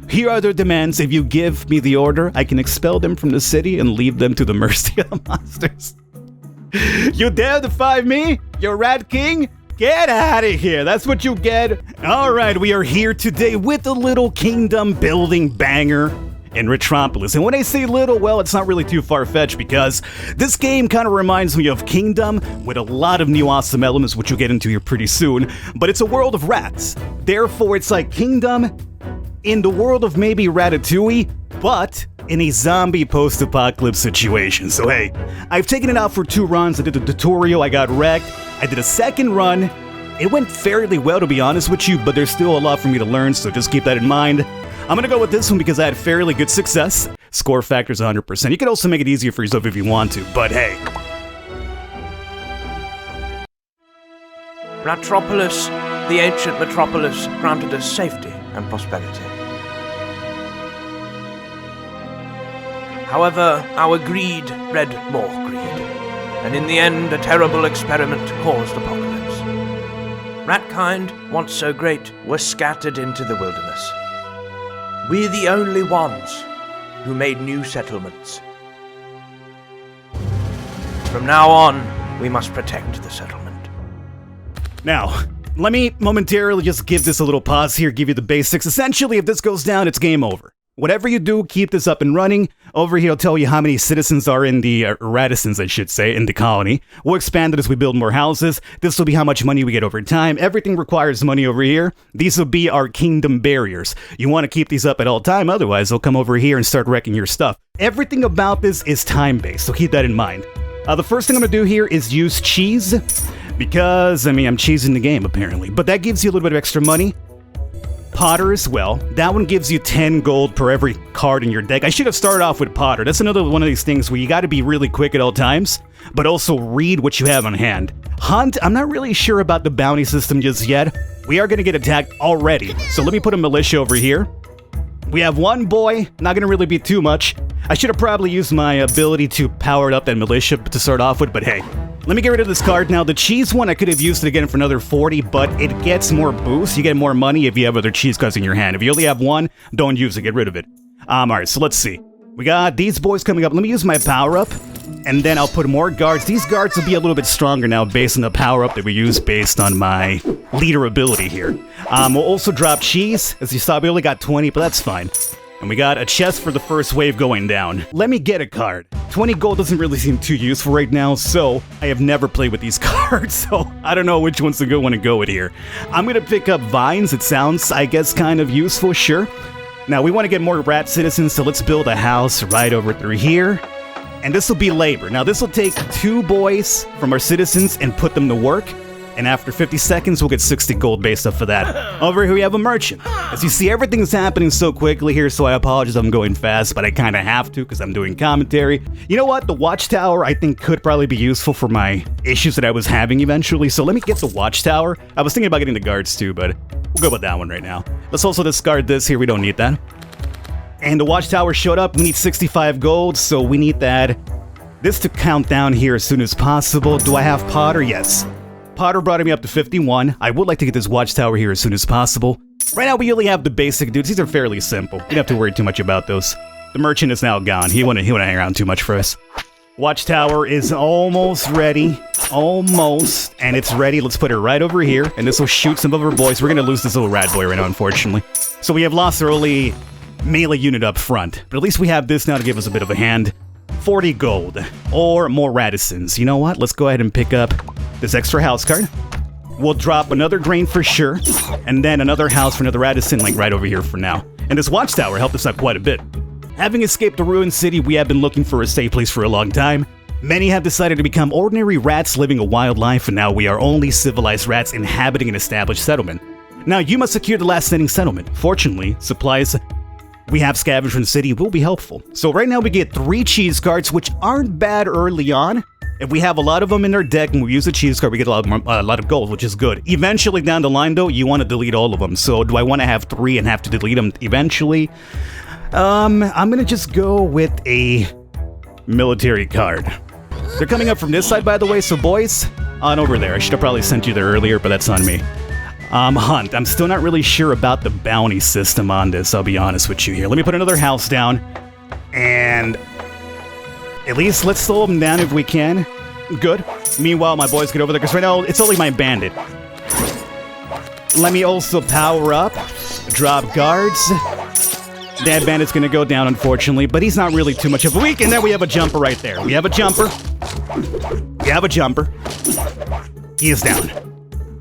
Here are their demands. If you give me the order, I can expel them from the city and leave them to the mercy of the monsters. You dare defy me? You rat king? Get out of here. That's what you get. All right, we are here today with a little kingdom building banger in Ratropolis. And when I say little, well, it's not really too far-fetched because this game kind of reminds me of Kingdom with a lot of new awesome elements, which you'll get into here pretty soon. But it's a world of rats. Therefore, it's like Kingdom in the world of maybe Ratatouille, but in a zombie post-apocalypse situation. So hey, I've taken it out for 2 runs. I did the tutorial, I got wrecked. I did a second run. It went fairly well, to be honest with you, but there's still a lot for me to learn, so just keep that in mind. I'm gonna go with this one because I had fairly good success. Score factor's 100%. You can also make it easier for yourself if you want to, but hey. Ratropolis, the ancient metropolis, granted us safety and prosperity. However, our greed bred more greed, and in the end, a terrible experiment caused apocalypse. Ratkind, once so great, were scattered into the wilderness. We're the only ones who made new settlements. From now on, we must protect the settlement. Now, let me momentarily just give this a little pause here, give you the basics. Essentially, if this goes down, it's game over. Whatever you do, keep this up and running. Over here, I'll tell you how many citizens are in the, Radissons, I should say, in the colony. We'll expand it as we build more houses. This will be how much money we get over time. Everything requires money over here. These will be our kingdom barriers. You want to keep these up at all time, otherwise they'll come over here and start wrecking your stuff. Everything about this is time-based, so keep that in mind. The first thing I'm going to do here is use cheese, because, I'm cheesing the game, apparently. But that gives you a little bit of extra money. Potter as well. That one gives you 10 gold per every card in your deck. I should have started off with Potter. That's another one of these things where you got to be really quick at all times, but also read what you have on hand. Hunt, I'm not really sure about the bounty system just yet. We are going to get attacked already, so let me put a militia over here. We have one boy, not going to really be too much. I should have probably used my ability to power up that militia to start off with, but hey. Let me get rid of this card now. The cheese one, I could have used it again for another 40, but it gets more boost. You get more money if you have other cheese cards in your hand. If you only have one, don't use it. Get rid of it. Alright, so let's see. We got these boys coming up. Let me use my power-up, and then I'll put more guards. These guards will be a little bit stronger now based on the power-up that we use based on my leader ability here. We'll also drop cheese. As you saw, we only got 20, but that's fine. And we got a chest for the first wave going down. Let me get a card. 20 gold doesn't really seem too useful right now, so I have never played with these cards, so I don't know which one's the good one to go with here. I'm gonna pick up vines. It sounds, I guess, kind of useful, sure. Now, we want to get more rat citizens, so let's build a house right over through here. And this will be labor. Now, this will take 2 boys from our citizens and put them to work. And after 50 seconds, we'll get 60 gold based off of that. Over here, we have a merchant. As you see, everything's happening so quickly here, so I apologize I'm going fast, but I kind of have to because I'm doing commentary. You know what? The watchtower, I think, could probably be useful for my issues that I was having eventually, so let me get the watchtower. I was thinking about getting the guards too, but we'll go with that one right now. Let's also discard this here. We don't need that. And the watchtower showed up. We need 65 gold, so we need that. This to count down here as soon as possible. Do I have Potter? Yes. Potter brought me up to 51. I would like to get this watchtower here as soon as possible. Right now, we only have the basic dudes. These are fairly simple. You don't have to worry too much about those. The merchant is now gone. He wouldn't hang around too much for us. Watchtower is almost ready. Almost. And it's ready. Let's put it right over here. And this will shoot some of our boys. We're going to lose this little rat boy right now, unfortunately. So we have lost our only melee unit up front. But at least we have this now to give us a bit of a hand. 40 gold. Or more Radissons. You know what? Let's go ahead and pick up this extra house card. We'll drop another grain for sure, and then another house for another Rattison, like right over here for now. And this watchtower helped us out quite a bit. Having escaped the ruined city, we have been looking for a safe place for a long time. Many have decided to become ordinary rats living a wild life, and now we are only civilized rats inhabiting an established settlement. Now you must secure the last standing settlement. Fortunately, supplies we have scavenged from the city will be helpful. So right now we get 3 cheese cards, which aren't bad early on. If we have a lot of them in our deck and we use a cheese card, we get a lot of gold, which is good. Eventually down the line, though, you want to delete all of them. So do I want to have 3 and have to delete them eventually? I'm going to just go with a military card. They're coming up from this side, by the way, so boys, on over there. I should have probably sent you there earlier, but that's on me. Hunt. I'm still not really sure about the bounty system on this, I'll be honest with you here. Let me put another house down, and at least let's slow them down if we can. Good. Meanwhile, my boys get over there, because right now, it's only my bandit. Let me also power up, drop guards. That bandit's gonna go down, unfortunately, but he's not really too much of a weak, and then we have a jumper right there. We have a jumper. He is down.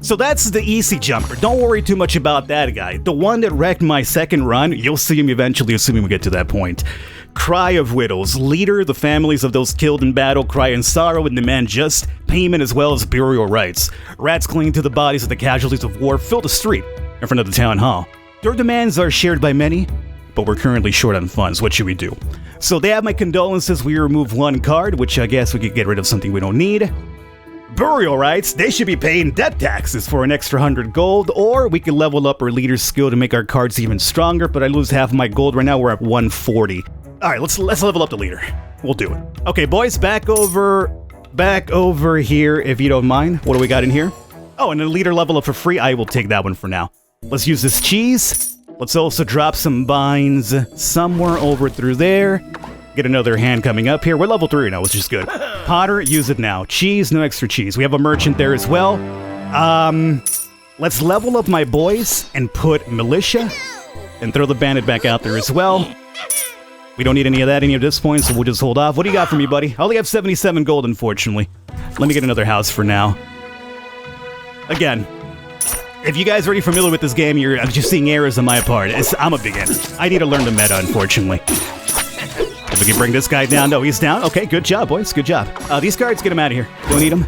So that's the easy jumper. Don't worry too much about that guy. The one that wrecked my second run, you'll see him eventually, assuming we get to that point. Cry of widows. Leader, the families of those killed in battle cry in sorrow and demand just payment as well as burial rites. Rats clinging to the bodies of the casualties of war fill the street in front of the town hall. Their demands are shared by many, but we're currently short on funds. What should we do? So they have my condolences. We remove one card, which I guess we could get rid of something we don't need. Burial rights, they should be paying death taxes for an extra 100 gold, or we could level up our leader's skill to make our cards even stronger, but I lose half of my gold. Right now we're at 140. Alright, let's level up the leader. We'll do it. Okay, boys, back over here, if you don't mind. What do we got in here? Oh, and a leader level up for free. I will take that one for now. Let's use this cheese. Let's also drop some binds somewhere over through there. Get another hand coming up here. We're level 3 now, which is good. Potter, use it now. Cheese, no extra cheese. We have a merchant there as well. Let's level up my boys and put militia and throw the bandit back out there as well. We don't need any of that at this point, so we'll just hold off. What do you got for me, buddy? I only have 77 gold, unfortunately. Let me get another house for now. Again, if you guys are already familiar with this game, you're just seeing errors on my part. I'm a beginner. I need to learn the meta, unfortunately. If we can bring this guy down. No, he's down. Okay, good job, boys. Good job. These cards, get them out of here. Don't need them.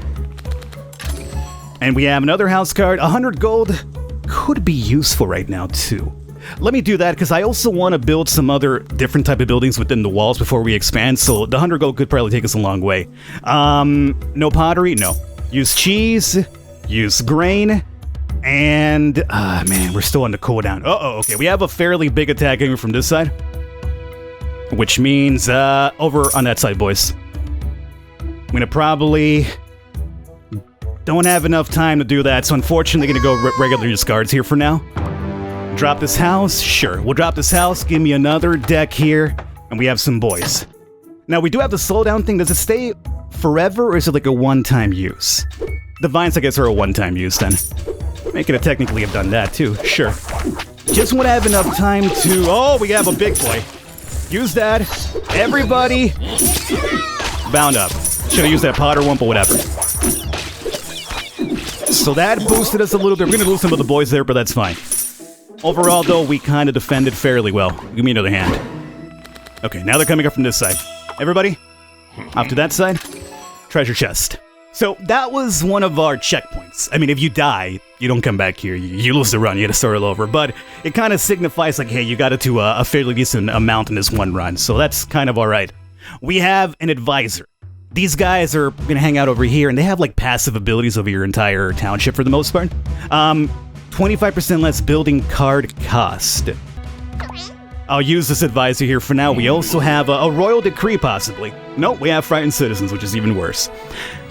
And we have another house card. 100 gold could be useful right now, too. Let me do that, because I also want to build some other different type of buildings within the walls before we expand, so the 100 gold could probably take us a long way. No pottery? No. Use cheese. Use grain. And, man, we're still on the cooldown. Okay, we have a fairly big attack coming from this side. Which means, over on that side, boys. I'm gonna probably... don't have enough time to do that, so unfortunately gonna go regular use guards here for now. Drop this house? Sure, we'll drop this house, give me another deck here, and we have some boys. Now, we do have the slowdown thing. Does it stay forever, or is it like a one-time use? The vines, I guess, are a one-time use, then. We could have technically have done that, too. Sure. Just want to have enough time to... oh, we have a big boy. Use that. Everybody. Bound up. Should have used that Potter one, but whatever. So that boosted us a little bit. We're going to lose some of the boys there, but that's fine. Overall, though, we kind of defended fairly well. Give me another hand. Okay, now they're coming up from this side. Everybody, off to that side. Treasure chest. So that was one of our checkpoints. I mean, if you die, you don't come back here. You lose the run. You got to start all over. But it kind of signifies like, hey, you got it to a fairly decent amount in this one run. So that's kind of all right. We have an advisor. These guys are going to hang out over here, and they have like passive abilities over your entire township for the most part. 25% less building card cost. I'll use this advisor here for now. We also have a royal decree, possibly. Nope, we have frightened citizens, which is even worse.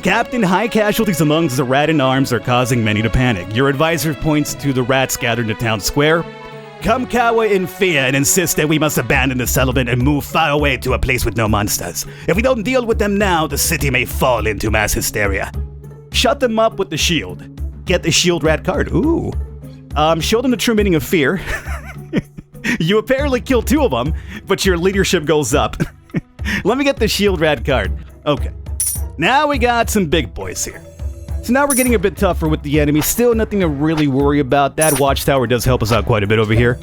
Captain, high casualties amongst the rat-in-arms are causing many to panic. Your advisor points to the rats gathered in the town square. Come cower in fear and insist that we must abandon the settlement and move far away to a place with no monsters. If we don't deal with them now, the city may fall into mass hysteria. Shut them up with the shield. Get the shield rat card. Ooh. Show them the true meaning of fear. You apparently killed 2 of them, but your leadership goes up. Let me get the shield rat card. Okay. Now we got some big boys here. So now we're getting a bit tougher with the enemy. Still nothing to really worry about. That watchtower does help us out quite a bit over here.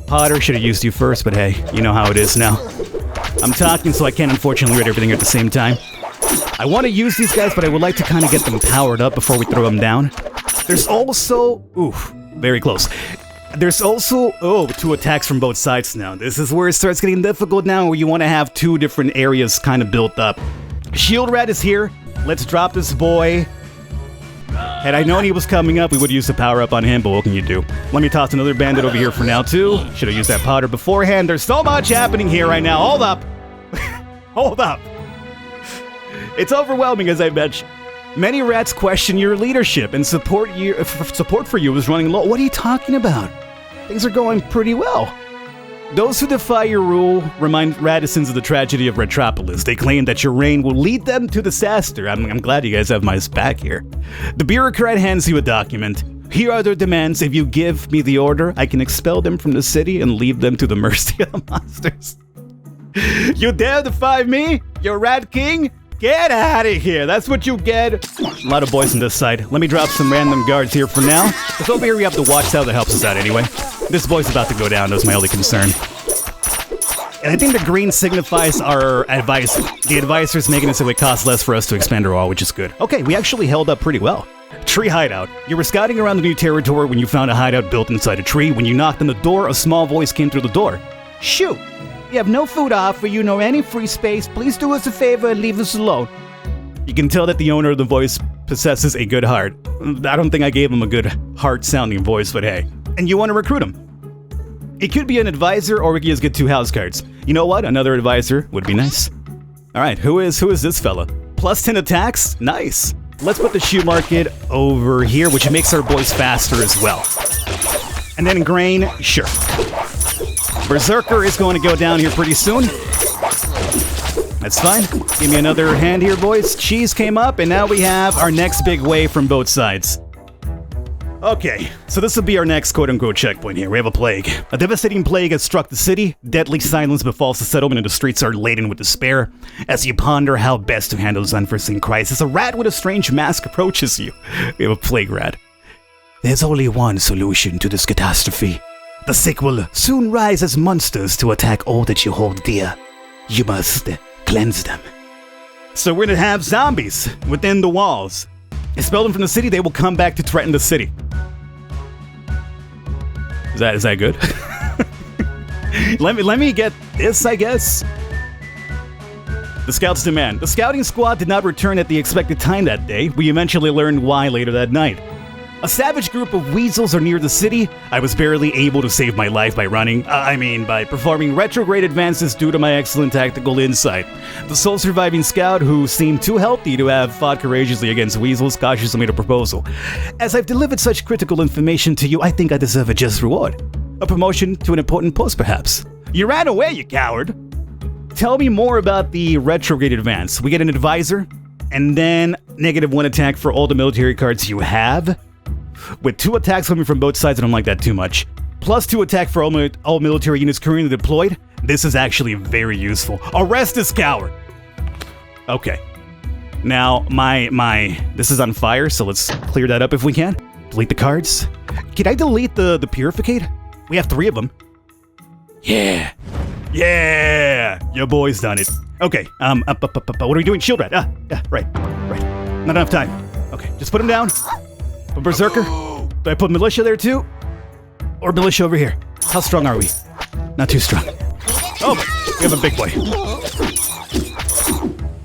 Potter, should have used you first, but hey, you know how it is now. I'm talking, so I can't unfortunately read everything at the same time. I want to use these guys, but I would like to kind of get them powered up before we throw them down. There's also... oof, very close. There's also... 2 attacks from both sides now. This is where it starts getting difficult now, where you want to have 2 different areas kind of built up. Shield Rat is here. Let's drop this boy. Had I known he was coming up, we would use the power up on him, but what can you do? Let me toss another bandit over here for now, too. Should have used that powder beforehand. There's so much happening here right now. Hold up. Hold up. It's overwhelming, as I mentioned. Many rats question your leadership and support for you is running low. What are you talking about? Things are going pretty well. Those who defy your rule remind Radissons of the tragedy of Ratropolis. They claim that your reign will lead them to disaster. I'm glad you guys have my back here. The bureaucrat hands you a document. Here are their demands. If you give me the order, I can expel them from the city and leave them to the mercy of the monsters. You dare defy me? You're Rat King? Get out of here. That's what you get. A lot of boys on this side. Let me drop some random guards here for now. Because over here we have the watchtower that helps us out anyway. This boy's about to go down. That's my only concern. And I think the green signifies our advice. The advisor's making it so it costs less for us to expand our wall, which is good. Okay, we actually held up pretty well. Tree hideout. You were scouting around the new territory when you found a hideout built inside a tree. When you knocked on the door, a small voice came through the door. Shoot! We have no food to offer you, nor any free space. Please do us a favor and leave us alone. You can tell that the owner of the voice possesses a good heart. I don't think I gave him a good heart-sounding voice, but hey. And you want to recruit him. It could be an advisor, or we could just get 2 house cards. You know what? Another advisor would be nice. Alright, who is this fella? Plus 10 attacks? Nice. Let's put the shoe market over here, which makes our boys faster as well. And then grain, sure. Berserker is going to go down here pretty soon. That's fine. Give me another hand here, boys. Cheese came up, and now we have our next big wave from both sides. Okay, so this will be our next quote-unquote checkpoint here. We have a plague. A devastating plague has struck the city. Deadly silence befalls the settlement, and the streets are laden with despair. As you ponder how best to handle this unforeseen crisis, a rat with a strange mask approaches you. We have a plague rat. There's only one solution to this catastrophe. The sick will soon rise as monsters to attack all that you hold dear. You must cleanse them. So we're gonna have zombies within the walls. Expel them from the city, they will come back to threaten the city. Is that good? let me get this, I guess. The scouts demand. The scouting squad did not return at the expected time that day. We eventually learned why later that night. A savage group of weasels are near the city. I was barely able to save my life by by performing retrograde advances due to my excellent tactical insight. The sole surviving scout, who seemed too healthy to have fought courageously against weasels, cautiously made a proposal. As I've delivered such critical information to you, I think I deserve a just reward. A promotion to an important post, perhaps. You ran away, you coward! Tell me more about the retrograde advance. We get an advisor, and then -1 attack for all the military cards you have. With 2 attacks coming from both sides, I don't like that too much. Plus 2 attack for all military units currently deployed. This is actually very useful. Arrest this coward! Okay. Now, this is on fire, so let's clear that up if we can. Delete the cards. Can I delete the Purificate? We have 3 of them. Yeah! Yeah! Your boy's done it. Okay, what are we doing? Shield rat. Yeah, right. Not enough time. Okay, just put him down. Put Berserker. Do I put Militia there too? Or Militia over here? How strong are we? Not too strong. Oh, we have a big boy.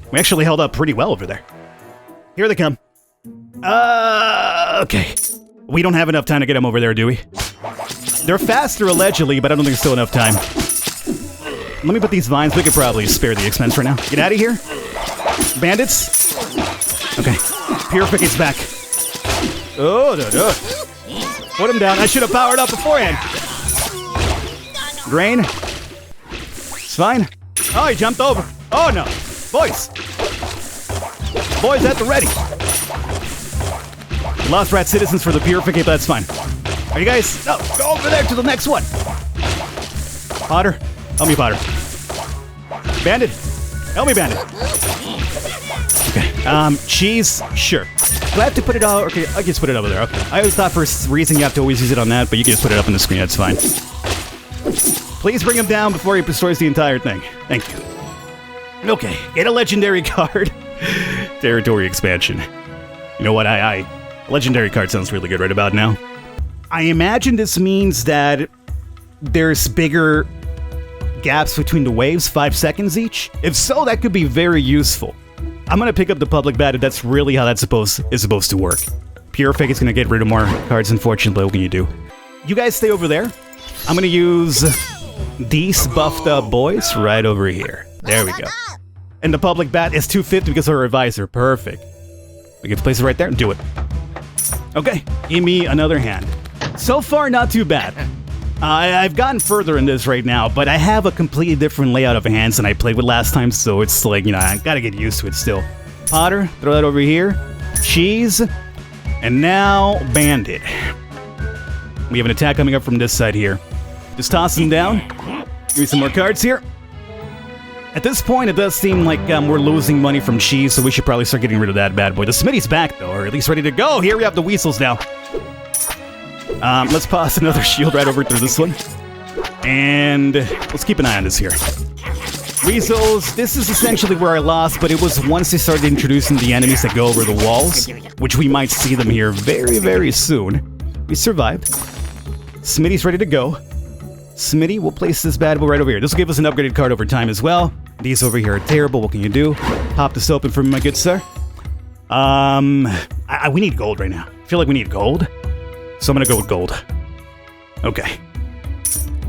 We actually held up pretty well over there. Here they come. Okay. We don't have enough time to get them over there, do we? They're faster, allegedly, but I don't think there's still enough time. Let me put these vines. We could probably spare the expense for now. Get out of here. Bandits. Okay. Purificate's back. Oh, no. Put him down. I should have powered up beforehand. Grain. It's fine. Oh, he jumped over. Oh, no. Boys. Boys at the ready. Lost rat citizens for the Purificate, but that's fine. Are you guys? No, go over there to the next one. Potter. Help me, Potter. Bandit. Help me, Bandit. Okay. Cheese. Sure. Do I have to put it all? Okay, I can just put it over there. Okay. I always thought for some reason you have to always use it on that, but you can just put it up on the screen. That's fine. Please bring him down before he destroys the entire thing. Thank you. Okay. Get a legendary card. Territory expansion. You know what? A legendary card sounds really good right about now. I imagine this means that there's bigger gaps between the waves, 5 seconds each. If so, that could be very useful. I'm gonna pick up the public bat if that's really how that's supposed to work. Purificate's gonna get rid of more cards, unfortunately. What can you do? You guys stay over there. I'm gonna use these buffed up boys right over here. There we go. And the public bat is 250 because of our advisor. Perfect. We get to place it right there and do it. Okay, give me another hand. So far, not too bad. I've gotten further in this right now, but I have a completely different layout of hands than I played with last time, so it's like, you know, I gotta get used to it still. Potter, throw that over here. Cheese. And now, Bandit. We have an attack coming up from this side here. Just toss him down. Give me some more cards here. At this point, it does seem like we're losing money from Cheese, so we should probably start getting rid of that bad boy. The Smitty's back, though, or at least ready to go. Here we have the Weasels now. Let's pass another shield right over through this one. And let's keep an eye on this here. Weasels, this is essentially where I lost, but it was once they started introducing the enemies that go over the walls, which we might see them here very, very soon. We survived. Smitty's ready to go. Smitty, we'll place this bad boy right over here. This will give us an upgraded card over time as well. These over here are terrible. What can you do? Pop this open for me, my good sir. We need gold right now. I feel like we need gold. So I'm gonna go with gold. Okay.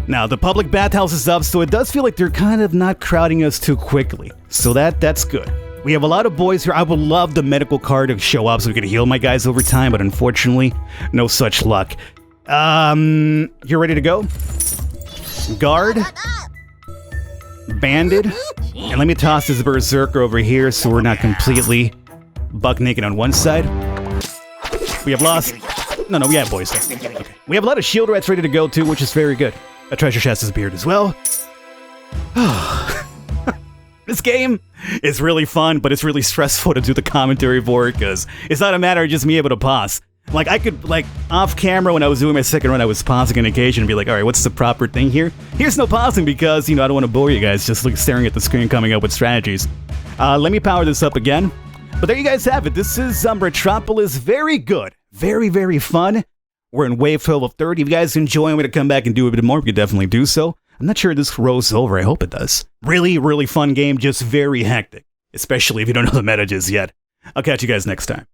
Now, the public bathhouse is up, so it does feel like they're kind of not crowding us too quickly. So that's good. We have a lot of boys here. I would love the medical card to show up so we could heal my guys over time, but unfortunately, no such luck. You're ready to go? Guard. Bandit. And let me toss this Berserker over here so we're not completely buck naked on one side. We have lost... No, we have boys though. Okay. We have a lot of shield rats ready to go too, which is very good. A treasure chest has appeared as well. This game is really fun, but it's really stressful to do the commentary for it because it's not a matter of just me able to pause. Like, I could, like, off camera when I was doing my second run, I was pausing on occasion and be like, all right, what's the proper thing here? Here's no pausing because, you know, I don't want to bore you guys just like staring at the screen coming up with strategies. Let me power this up again. But there you guys have it. This is Ratropolis. Very good. Very, very fun. We're in wave 12 of 30. If you guys enjoy, I'm going to come back and do a bit more. We could definitely do so. I'm not sure this row's over. I hope it does. Really, really fun game. Just very hectic. Especially if you don't know the meta just yet. I'll catch you guys next time.